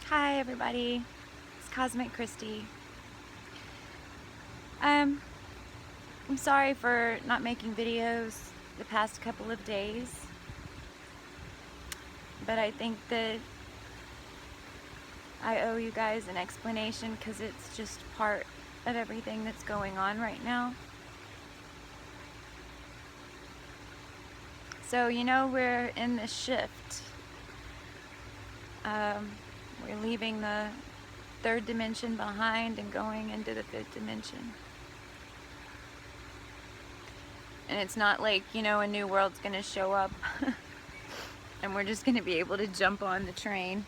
Hi everybody, it's Cosmic Christy. I'm sorry for not making videos the past couple of days, but I think that I owe you guys an explanation because it's just part of everything that's going on right now. So we're in this shift. We're leaving the third dimension behind and going into the fifth dimension. And it's not like, a new world's gonna show up and we're just gonna be able to jump on the train.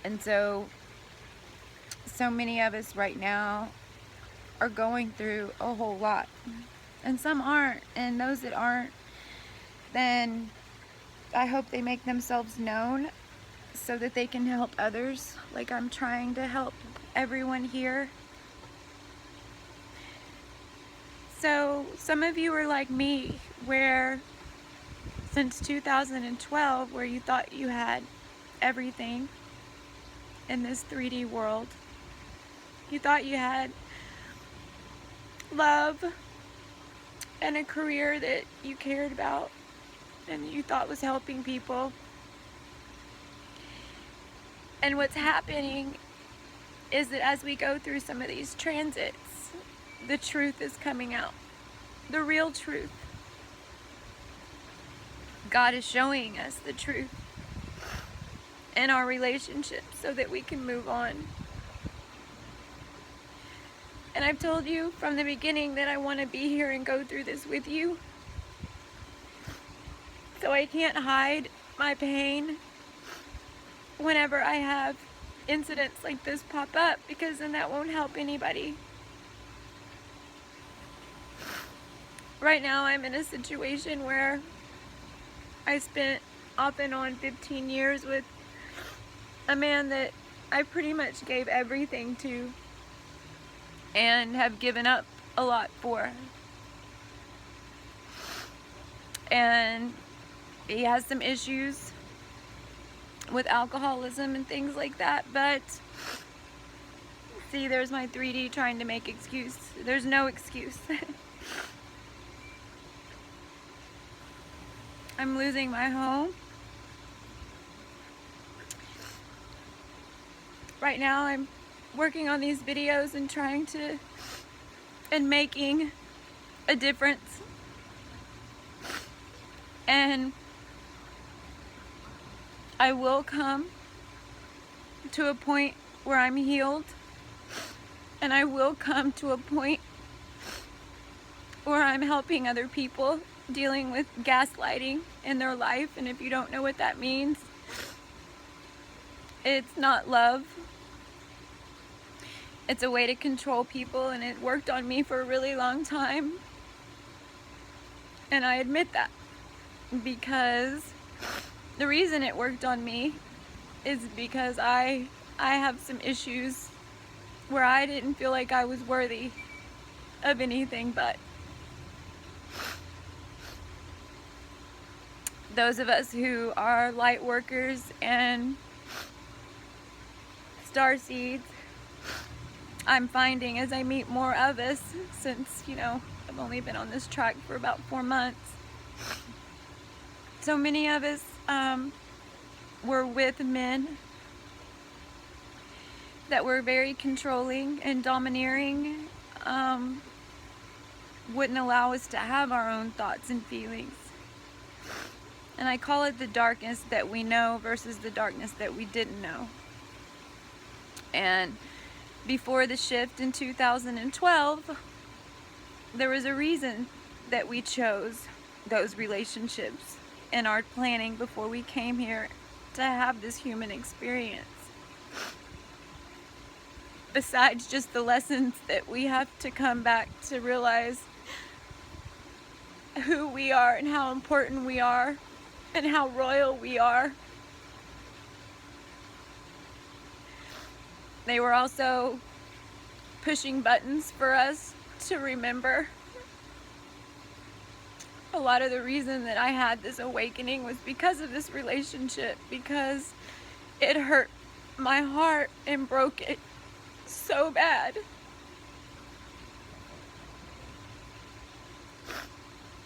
And so many of us right now are going through a whole lot. And some aren't. And those that aren't, then I hope they make themselves known so that they can help others, like I'm trying to help everyone here. So some of you are like me, where since 2012, where you thought you had everything in this 3D world. You thought you had love and a career that you cared about and you thought was helping people. And what's happening is that as we go through some of these transits, the truth is coming out. The real truth. God is showing us the truth in our relationships so that we can move on. And I've told you from the beginning that I want to be here and go through this with you. So I can't hide my pain whenever I have incidents like this pop up, because then that won't help anybody. Right now I'm in a situation where I spent off and on 15 years with a man that I pretty much gave everything to and have given up a lot for. And he has some issues with alcoholism and things like that, but see, there's my 3D trying to make excuse. There's no excuse. I'm losing my home. Right now I'm working on these videos and trying to, and making a difference. And I will come to a point where I'm healed. And I will come to a point where I'm helping other people dealing with gaslighting in their life. And if you don't know what that means, it's not love. It's a way to control people, and it worked on me for a really long time. And I admit that, because the reason it worked on me is because I have some issues where I didn't feel like I was worthy of anything but. Those of us who are light workers and starseeds, I'm finding as I meet more of us, since, I've only been on this track for about 4 months. So many of us were with men that were very controlling and domineering, wouldn't allow us to have our own thoughts and feelings. And I call it the darkness that we know versus the darkness that we didn't know. And before the shift in 2012, there was a reason that we chose those relationships in our planning before we came here to have this human experience. Besides just the lessons that we have to come back to realize who we are and how important we are and how royal we are. They were also pushing buttons for us to remember. A lot of the reason that I had this awakening was because of this relationship, because It hurt my heart and broke it so bad.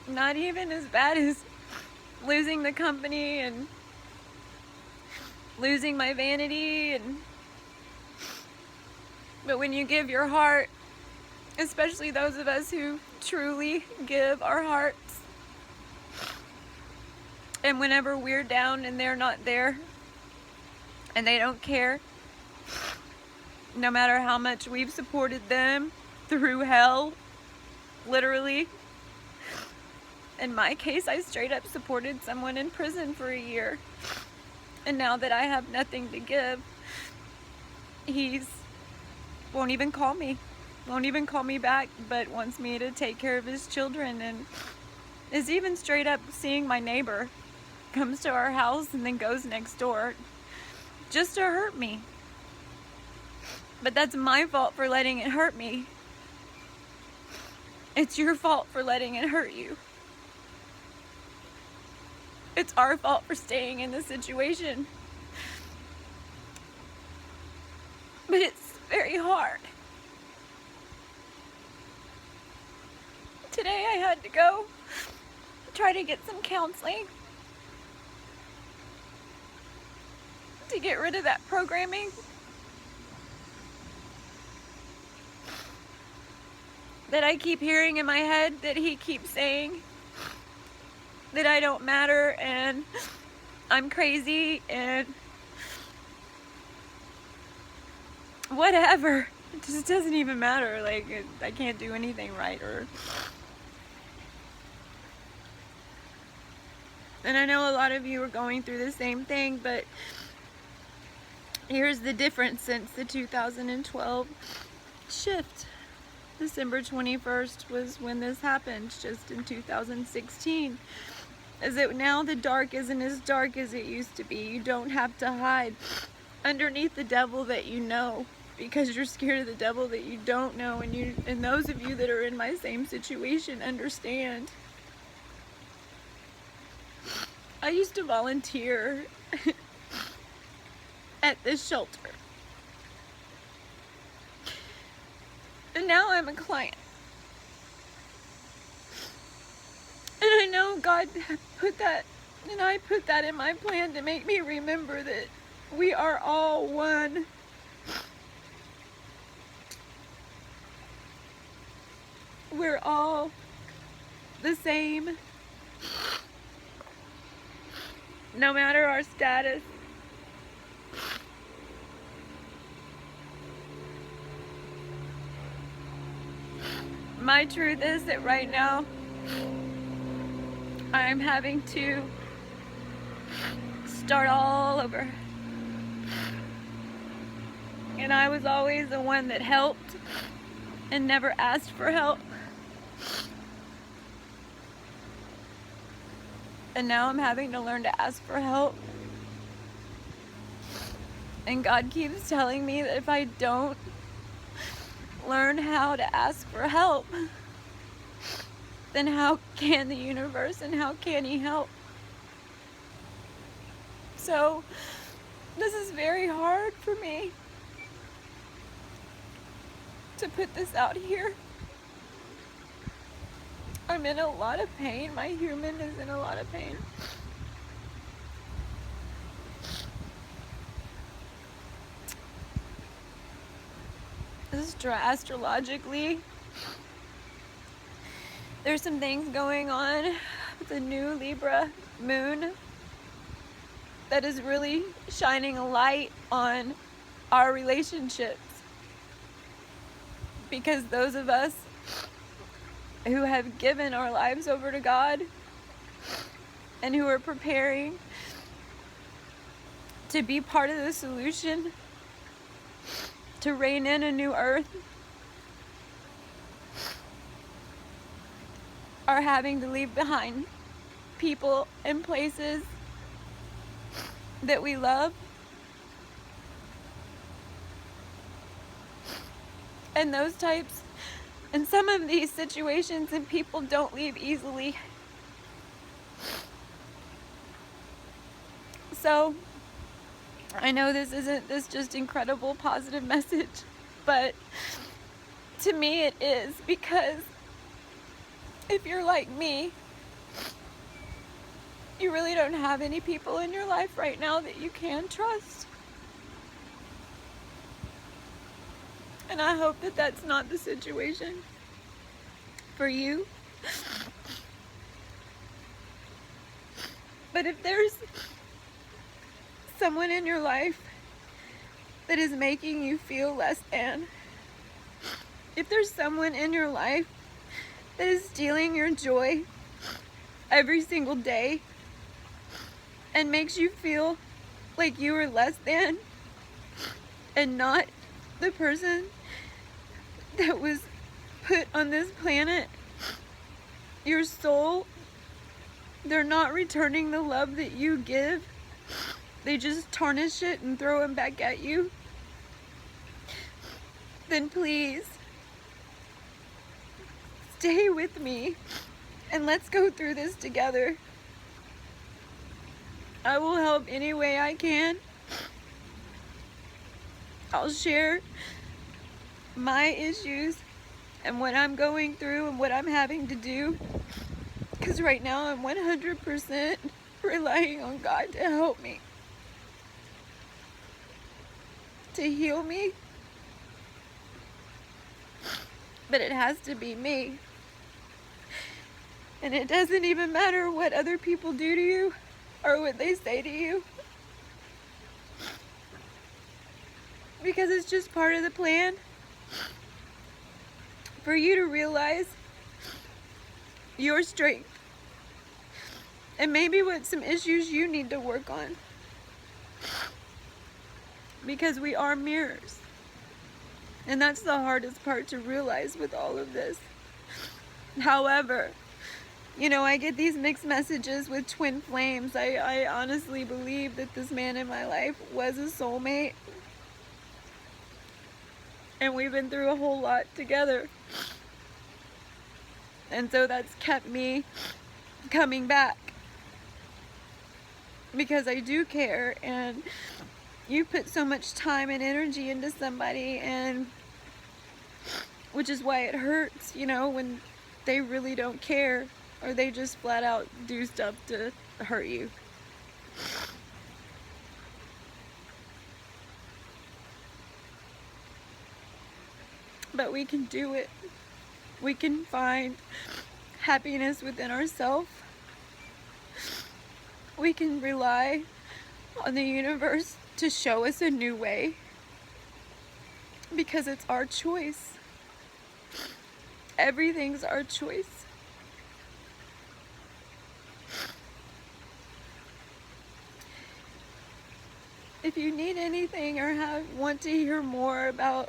Not even as bad as losing the company and losing my vanity, but when you give your heart, especially those of us who truly give our hearts, and whenever we're down and they're not there and they don't care, no matter how much we've supported them through hell, literally. In my case, I straight up supported someone in prison for a year. And now that I have nothing to give, he won't even call me. Won't even call me back, but wants me to take care of his children, and is even straight up seeing my neighbor. Comes to our house and then goes next door just to hurt me. But that's my fault for letting it hurt me. It's your fault for letting it hurt you. It's our fault for staying in this situation. But it's very hard. Today I had to go try to get some counseling to get rid of that programming that I keep hearing in my head, that he keeps saying that I don't matter and I'm crazy and whatever. It just doesn't even matter. Like, I can't do anything right. And I know a lot of you are going through the same thing, but here's the difference since the 2012 shift. December 21st was when this happened, just in 2016. Is that now the dark isn't as dark as it used to be. You don't have to hide underneath the devil that you know, because you're scared of the devil that you don't know. And those of you that are in my same situation understand. I used to volunteer at this shelter, and now I'm a client. And I know God put that, and I put that in my plan to make me remember that we are all one. We're all the same, no matter our status. My truth is that right now, I'm having to start all over. And I was always the one that helped and never asked for help. And now I'm having to learn to ask for help. And God keeps telling me that if I don't learn how to ask for help, then how can the universe and how can He help? So this is very hard for me to put this out here. I'm in a lot of pain. My human is in a lot of pain. Astrologically, there's some things going on with the new Libra Moon that is really shining a light on our relationships. Because those of us who have given our lives over to God and who are preparing to be part of the solution to reign in a new earth are having to leave behind people and places that we love. And those types, and some of these situations and people don't leave easily. So I know this isn't this just incredible positive message, but to me it is, because if you're like me, you really don't have any people in your life right now that you can trust. And I hope that that's not the situation for you. But if there's someone in your life that is making you feel less than, if there's someone in your life that is stealing your joy every single day and makes you feel like you are less than and not the person that was put on this planet, your soul, they're not returning the love that you give. They just tarnish it and throw it back at you. Then please stay with me and let's go through this together. I will help any way I can. I'll share my issues and what I'm going through and what I'm having to do, because right now I'm 100% relying on God to help me, to heal me. But it has to be me. And it doesn't even matter what other people do to you or what they say to you, because it's just part of the plan for you to realize your strength and maybe what some issues you need to work on, because we are mirrors. And that's the hardest part to realize with all of this. However, you know, I get these mixed messages with twin flames. I honestly believe that this man in my life was a soulmate. And we've been through a whole lot together. And so that's kept me coming back, because I do care, and you put so much time and energy into somebody, and which is why it hurts, you know, when they really don't care, or they just flat out do stuff to hurt you. But we can do it. We can find happiness within ourselves. We can rely on the universe to show us a new way, because it's our choice. Everything's our choice. If you need anything or want to hear more about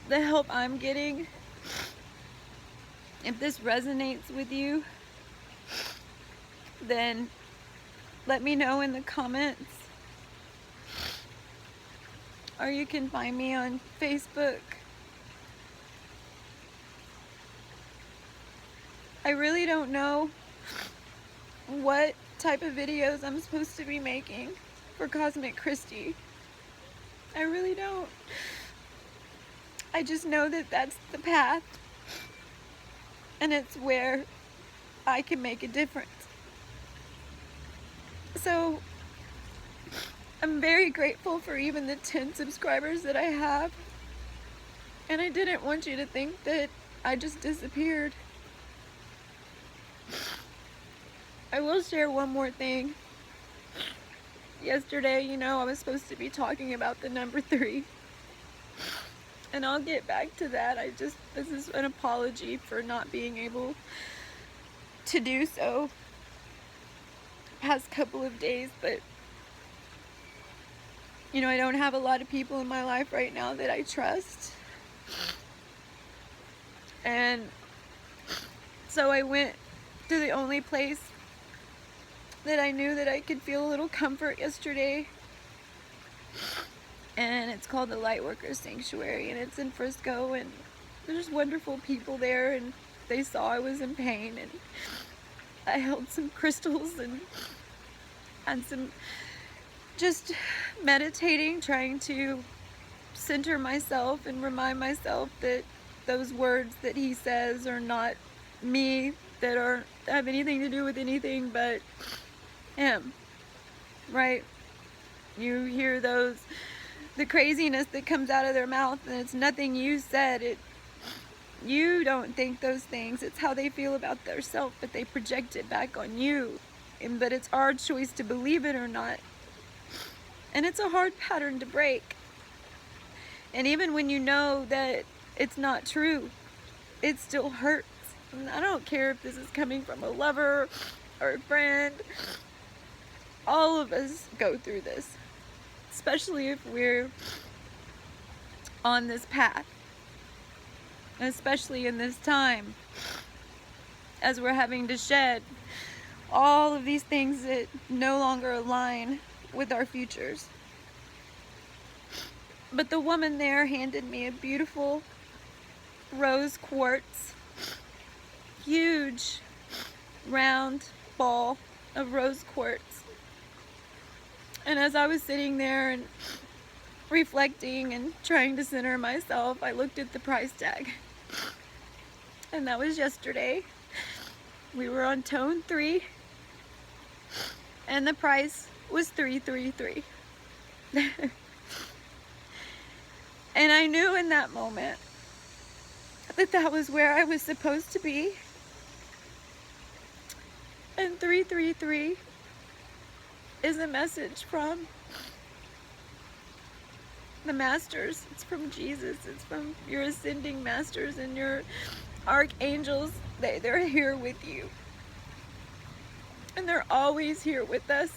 the help I'm getting, if this resonates with you, then let me know in the comments. Or you can find me on Facebook. I really don't know what type of videos I'm supposed to be making for Cosmic Christie. I really don't. I just know that that's the path, and it's where I can make a difference. So I'm very grateful for even the 10 subscribers that I have, and I didn't want you to think that I just disappeared. I will share one more thing. Yesterday, you know, I was supposed to be talking about the number 3. And I'll get back to that. This is an apology for not being able to do so past couple of days, but you know, I don't have a lot of people in my life right now that I trust. And so I went to the only place that I knew that I could feel a little comfort yesterday. And it's called the Lightworker Sanctuary, and it's in Frisco, and there's wonderful people there, and they saw I was in pain, and I held some crystals, and and some just meditating, trying to center myself and remind myself that those words that he says are not me, that have anything to do with anything but him, right? You hear the craziness that comes out of their mouth, and it's nothing you said. You don't think those things. It's how they feel about their self, but they project it back on you. But it's our choice to believe it or not. And it's a hard pattern to break. And even when you know that it's not true, it still hurts. And I don't care if this is coming from a lover or a friend. All of us go through this, especially if we're on this path, especially in this time, as we're having to shed all of these things that no longer align with our futures. But the woman there handed me a beautiful rose quartz, huge round ball of rose quartz. And as I was sitting there and reflecting and trying to center myself, I looked at the price tag. And that was yesterday. We were on tone 3, and the price was $333. And I knew in that moment that that was where I was supposed to be. And 333 is a message from the masters. It's from Jesus. It's from your ascending masters and your archangels. They're here with you. And they're always here with us.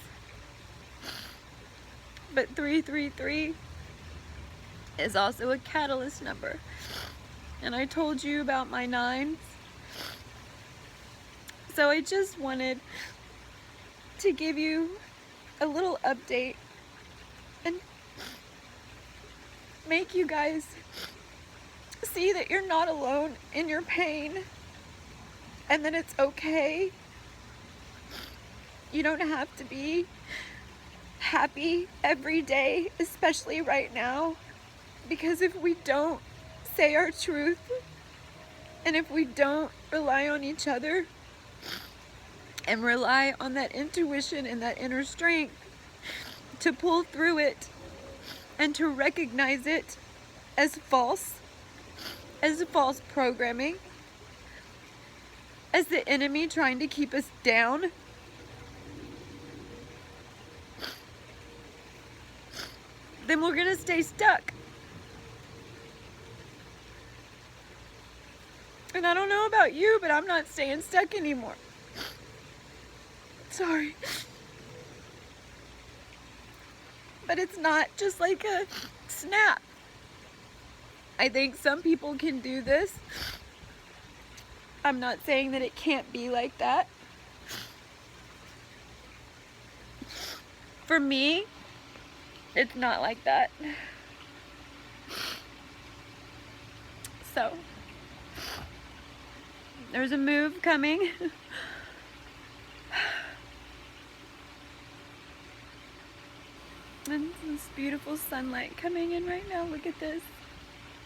But 333 is also a catalyst number. And I told you about my 9s. So I just wanted to give you a little update and make you guys see that you're not alone in your pain and that it's okay. You don't have to be happy every day, especially right now, because if we don't say our truth and if we don't rely on each other and rely on that intuition and that inner strength to pull through it and to recognize it as false programming, as the enemy trying to keep us down, then we're gonna stay stuck. And I don't know about you, but I'm not staying stuck anymore. Sorry. But it's not just like a snap. I think some people can do this. I'm not saying that it can't be like that. For me, it's not like that. So, there's a move coming. And this beautiful sunlight coming in right now. Look at this.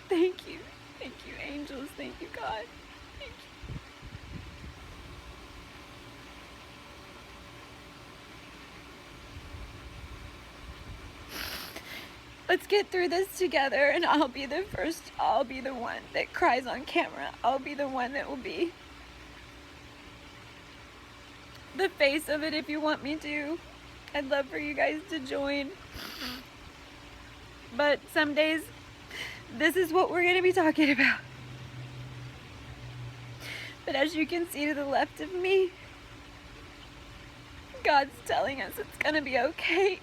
Thank you. Thank you, angels. Thank you, God. Thank you. Let's get through this together, and I'll be the first. I'll be the one that cries on camera. I'll be the one that will be the face of it if you want me to. I'd love for you guys to join. But some days, this is what we're going to be talking about. But as you can see to the left of me, God's telling us it's going to be okay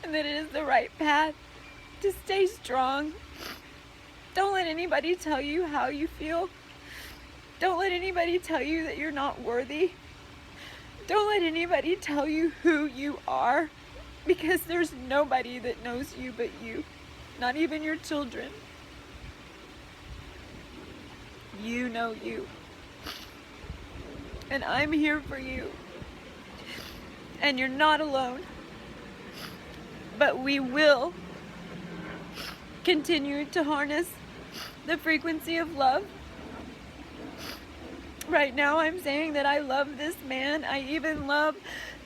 and that it is the right path to stay strong. Don't let anybody tell you how you feel. Don't let anybody tell you that you're not worthy. Don't let anybody tell you who you are, because there's nobody that knows you but you. Not even your children. You know you. And I'm here for you. And you're not alone. but we will continue to harness the frequency of love. Right now I'm saying that I love this man. I even love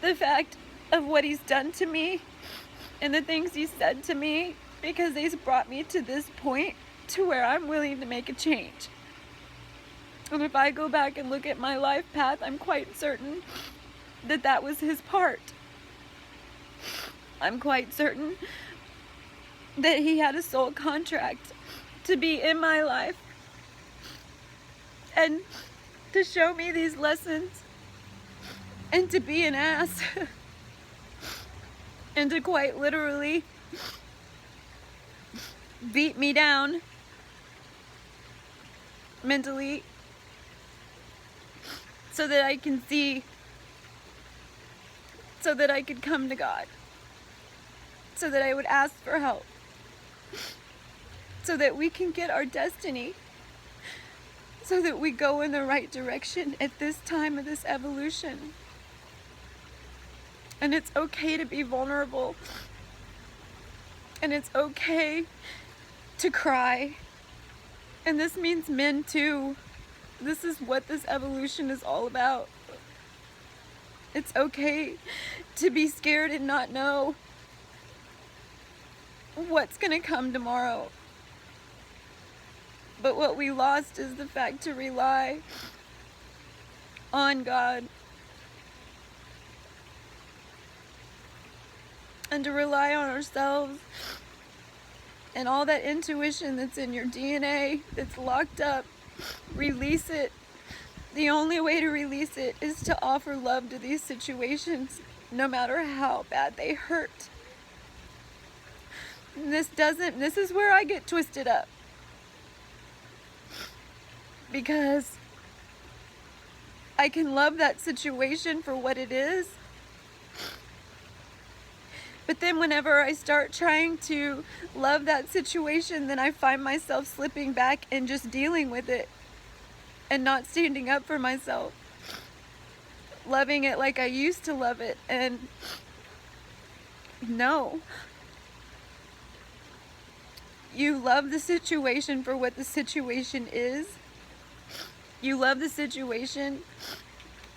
the fact of what he's done to me and the things he said to me, because he's brought me to this point to where I'm willing to make a change. And if I go back and look at my life path, I'm quite certain that that was his part. I'm quite certain that he had a soul contract to be in my life and to show me these lessons and to be an ass and to quite literally beat me down mentally so that I can see, so that I could come to God, so that I would ask for help, so that we can get our destiny, so that we go in the right direction at this time of this evolution. And it's okay to be vulnerable, and it's okay to cry, and this means men too. This is what this evolution is all about. It's okay to be scared and not know what's gonna come tomorrow. But what we lost is the fact to rely on God and to rely on ourselves and all that intuition that's in your DNA that's locked up. Release it. The only way to release it is to offer love to these situations, no matter how bad they hurt. And this is where I get twisted up. Because I can love that situation for what it is, but then whenever I start trying to love that situation, then I find myself slipping back and just dealing with it and not standing up for myself, loving it like I used to love it. And no, you love the situation for what the situation is. You love the situation,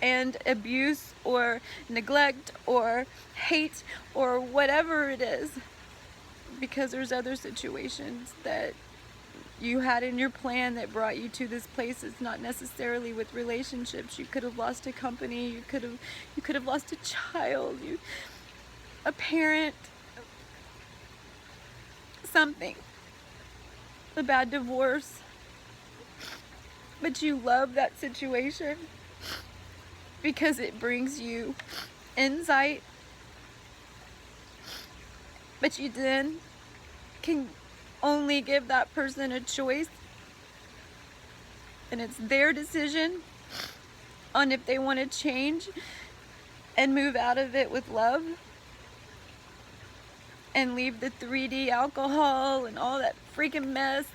and abuse or neglect or hate or whatever it is, because there's other situations that you had in your plan that brought you to this place. It's not necessarily with relationships. You could have lost a company, you could have lost a child, a parent, something, a bad divorce. But you love that situation because it brings you insight. But you then can only give that person a choice, and it's their decision on if they want to change and move out of it with love and leave the 3D alcohol and all that freaking mess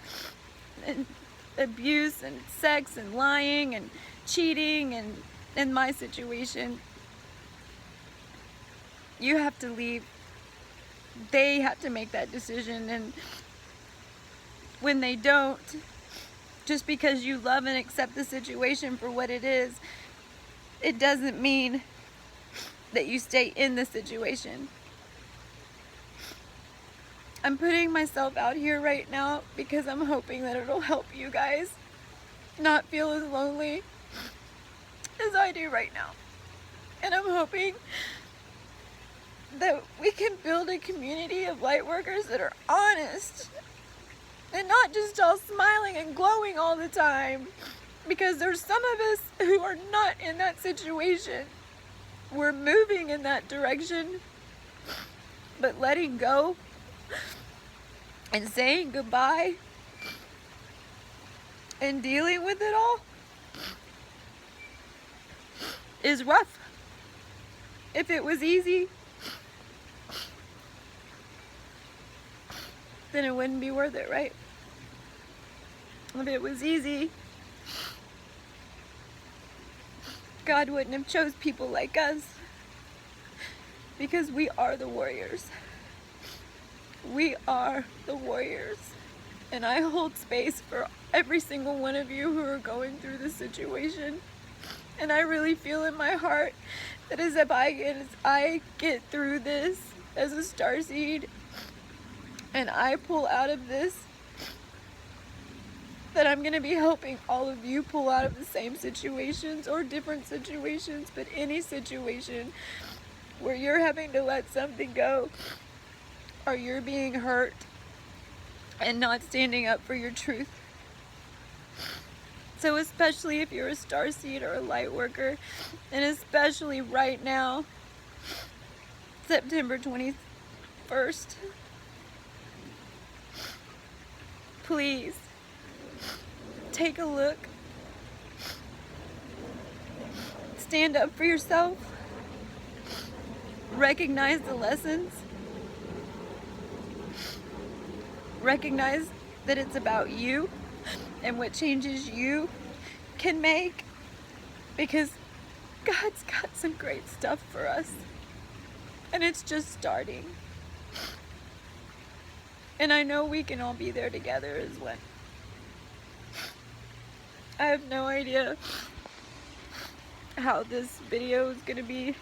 and abuse and sex and lying and cheating. And in my situation, you have to leave. They have to make that decision. And when they don't, just because you love and accept the situation for what it is, it doesn't mean that you stay in the situation. I'm putting myself out here right now because I'm hoping that it'll help you guys not feel as lonely as I do right now. And I'm hoping that we can build a community of light workers that are honest and not just all smiling and glowing all the time, because there's some of us who are not in that situation. We're moving in that direction, but letting go and saying goodbye and dealing with it all is rough. If it was easy, then it wouldn't be worth it, right? If it was easy, God wouldn't have chose people like us, because we are the warriors. We are the warriors. And I hold space for every single one of you who are going through this situation. And I really feel in my heart that as I get through this as a starseed and I pull out of this, that I'm going to be helping all of you pull out of the same situations or different situations, but any situation where you're having to let something go or you're being hurt and not standing up for your truth. So especially if you're a starseed or a light worker, and especially right now, September 21st, please take a look. Stand up for yourself. Recognize the lessons. Recognize that it's about you and what changes you can make, because God's got some great stuff for us and it's just starting. And I know we can all be there together as one. I have no idea how this video is gonna be.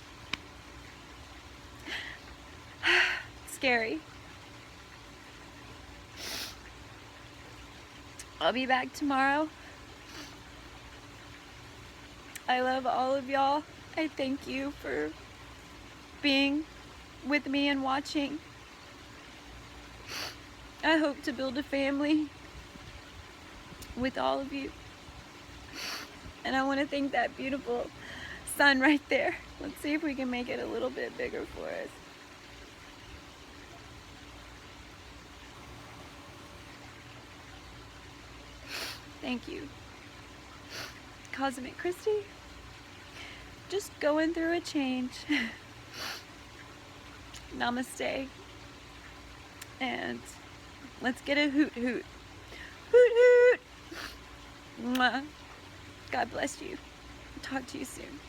Scary. I'll be back tomorrow. I love all of y'all. I thank you for being with me and watching. I hope to build a family with all of you. And I want to thank that beautiful sun right there. Let's see if we can make it a little bit bigger for us. Thank you. Cosmic Christy, just going through a change. Namaste. And let's get a hoot hoot. Hoot hoot! Mwah. God bless you. Talk to you soon.